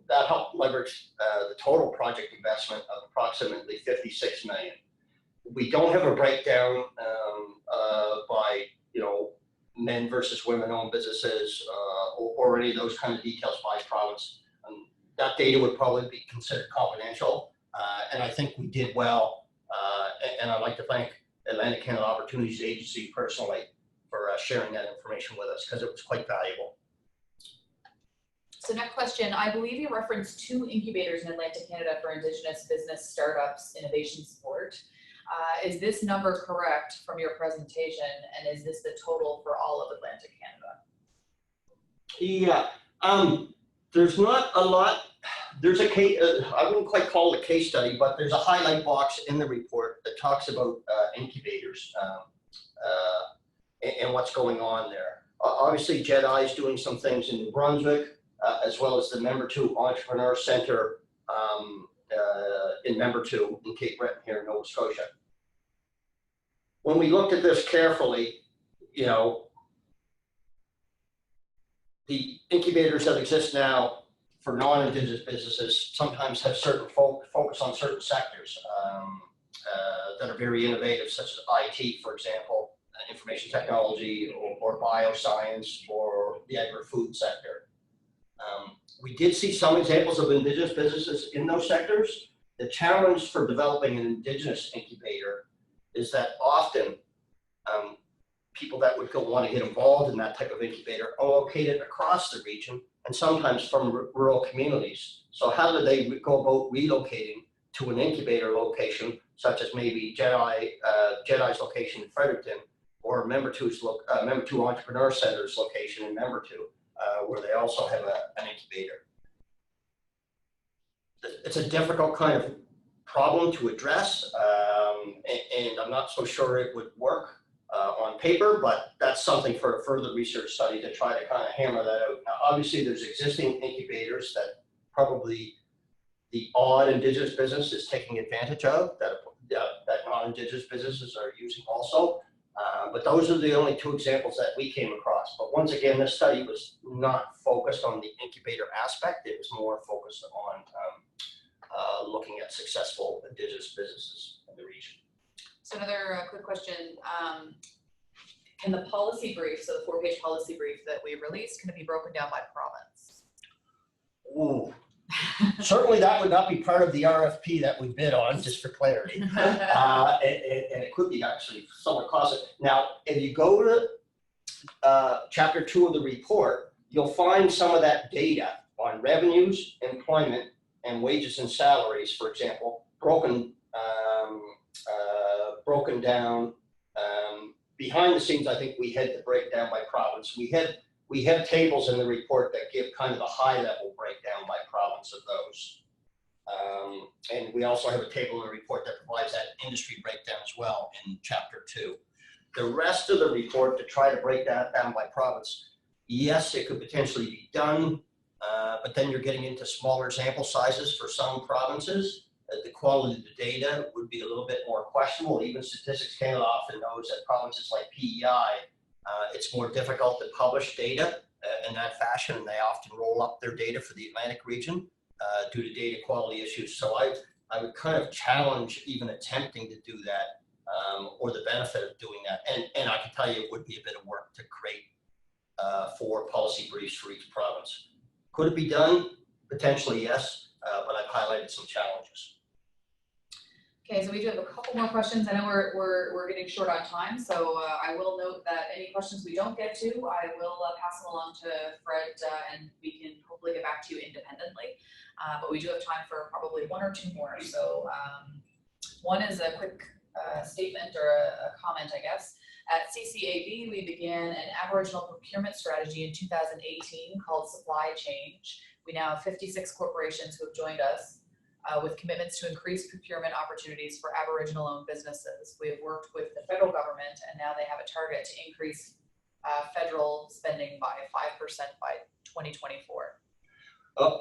that helped leverage the total project investment of approximately 56 million. We don't have a breakdown by, men versus women-owned businesses or any of those kind of details by province. That data would probably be considered confidential, and I think we did well. And I'd like to thank Atlantic Canada Opportunities Agency personally for sharing that information with us, because it was quite valuable. So next question, I believe you referenced 2 incubators in Atlantic Canada for Indigenous business startups innovation support. Is this number correct from your presentation, and is this the total for all of Atlantic Canada? Yeah, there's not a lot. There's a case, I wouldn't quite call it a case study, but there's a highlight box in the report that talks about incubators and what's going on there. Obviously, JEDI is doing some things in New Brunswick, as well as the Member 2 Entrepreneur Center in Member 2 in Cape Breton here in Nova Scotia. When we looked at this carefully, the incubators that exist now for non-Indigenous businesses sometimes have certain focus on certain sectors that are very innovative, such as IT, for example, information technology, or bioscience, or the agri-food sector. We did see some examples of Indigenous businesses in those sectors. The challenge for developing an Indigenous incubator is that often people that would want to get involved in that type of incubator are located across the region and sometimes from rural communities. So how do they go about relocating to an incubator location, such as maybe JEDI's location in Fredericton, or Member 2 Entrepreneur Center's location in Member 2, where they also have an incubator? It's a difficult kind of problem to address, and I'm not so sure it would work on paper, but that's something for a further research study to try to kind of hammer that out. Now, obviously, there's existing incubators that probably the odd Indigenous business is taking advantage of, that non-Indigenous businesses are using also. But those are the only 2 examples that we came across. But once again, this study was not focused on the incubator aspect. It was more focused on looking at successful Indigenous businesses in the region. So another quick question. Can the policy brief, so the 4-page policy brief that we released, can it be broken down by province? Ooh. Certainly that would not be part of the RFP that we bid on, just for clarity. And it could be actually somewhat costly. Now, if you go to chapter 2 of the report, you'll find some of that data on revenues, employment, and wages and salaries, for example, broken down. Behind the scenes, I think we had the breakdown by province. We have tables in the report that give kind of a high-level breakdown by province of those. And we also have a table in the report that provides that industry breakdown as well in chapter 2. The rest of the report, to try to break that down by province, yes, it could potentially be done, but then you're getting into smaller sample sizes for some provinces. The quality of the data would be a little bit more questionable. Even Statistics Canada often knows that provinces like PEI, it's more difficult to publish data in that fashion, and they often roll up their data for the Atlantic region due to data quality issues. So I would kind of challenge even attempting to do that, or the benefit of doing that. And I can tell you it would be a bit of work to create 4 policy briefs for each province. Could it be done? Potentially, yes, but I've highlighted some challenges. Okay, so we do have a couple more questions. I know we're getting short on time, so I will note that any questions we don't get to, I will pass them along to Fred, and we can hopefully get back to you independently. But we do have time for probably 1 or 2 more. So one is a quick statement or a comment, I guess. At CCAB, we began an Aboriginal procurement strategy in 2018 called Supply Change. We now have 56 corporations who have joined us, with commitments to increase procurement opportunities for Aboriginal-owned businesses. We have worked with the federal government, and now they have a target to increase federal spending by 5% by 2024.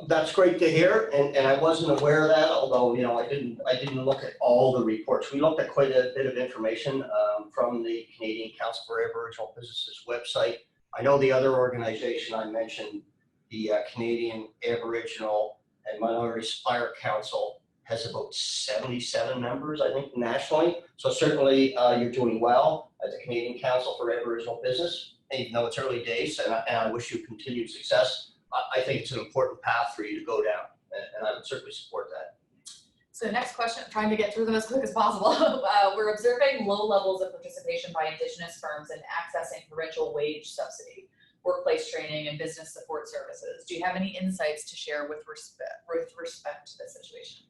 That's great to hear, and I wasn't aware of that, although I didn't look at all the reports. We looked at quite a bit of information from the Canadian Council for Aboriginal Businesses website. I know the other organization I mentioned, the Canadian Aboriginal and Minority Supplier Council, has about 77 members, I think, nationally. So certainly you're doing well at the Canadian Council for Aboriginal Business, even though it's early days, and I wish you continued success. I think it's an important path for you to go down, and I would certainly support that. So next question, I'm trying to get through them as quick as possible. We're observing low levels of participation by Indigenous firms in accessing provincial wage subsidy, workplace training, and business support services. Do you have any insights to share with respect to this situation?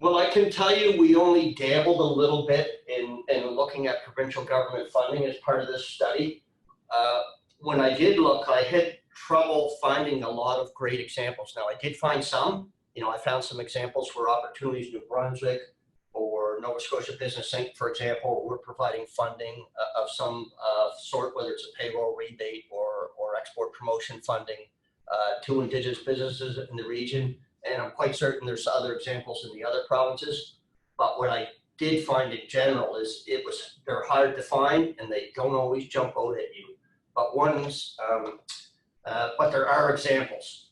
Well, I can tell you we only dabbled a little bit in looking at provincial government funding as part of this study. When I did look, I had trouble finding a lot of great examples. Now, I did find some. I found some examples for Opportunities New Brunswick or Nova Scotia Business Inc., for example. We're providing funding of some sort, whether it's a payroll rebate or export promotion funding to Indigenous businesses in the region. And I'm quite certain there's other examples in the other provinces. But what I did find in general is they're hard to find, and they don't always jump out at you. But there are examples.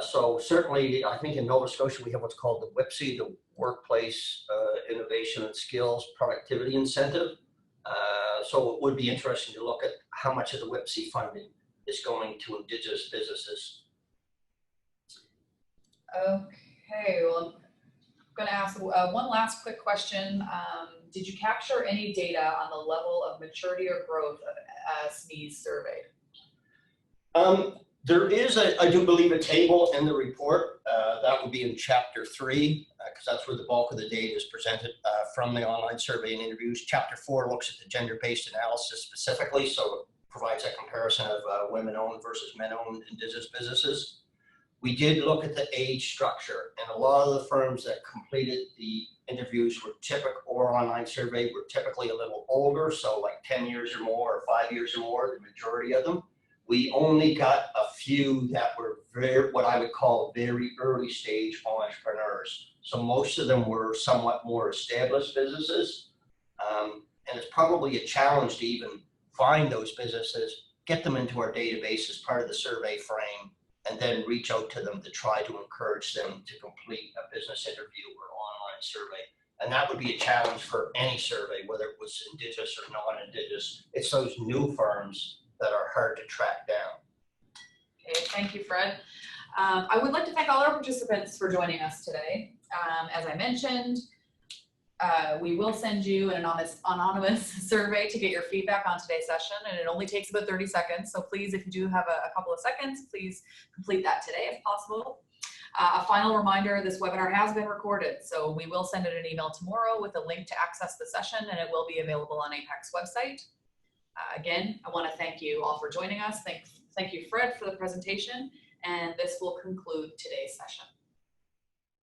So certainly, I think in Nova Scotia, we have what's called the WIPSI, the Workplace Innovation and Skills Productivity Incentive. So it would be interesting to look at how much of the WIPSI funding is going to Indigenous businesses. Okay, well, I'm going to ask one last quick question. Did you capture any data on the level of maturity or growth of SMEs surveyed? There is, I do believe, a table in the report. That would be in chapter 3, because that's where the bulk of the data is presented from the online survey and interviews. Chapter 4 looks at the gender-based analysis specifically, so it provides a comparison of women-owned versus men-owned Indigenous businesses. We did look at the age structure, and a lot of the firms that completed the interviews or online survey were typically a little older, so like 10 years or more, or 5 years or more, the majority of them. We only got a few that were what I would call very early stage entrepreneurs. So most of them were somewhat more established businesses. And it's probably a challenge to even find those businesses, get them into our database as part of the survey frame, and then reach out to them to try to encourage them to complete a business interview or online survey. And that would be a challenge for any survey, whether it was Indigenous or non-Indigenous. It's those new firms that are hard to track down. Okay, thank you, Fred. I would like to thank all our participants for joining us today. As I mentioned, we will send you an anonymous survey to get your feedback on today's session, and it only takes about 30 seconds. So please, if you do have a couple of seconds, please complete that today if possible. A final reminder, this webinar has been recorded, so we will send it an email tomorrow with a link to access the session, and it will be available on APEC's website. Again, I want to thank you all for joining us. Thank you, Fred, for the presentation, and this will conclude today's session.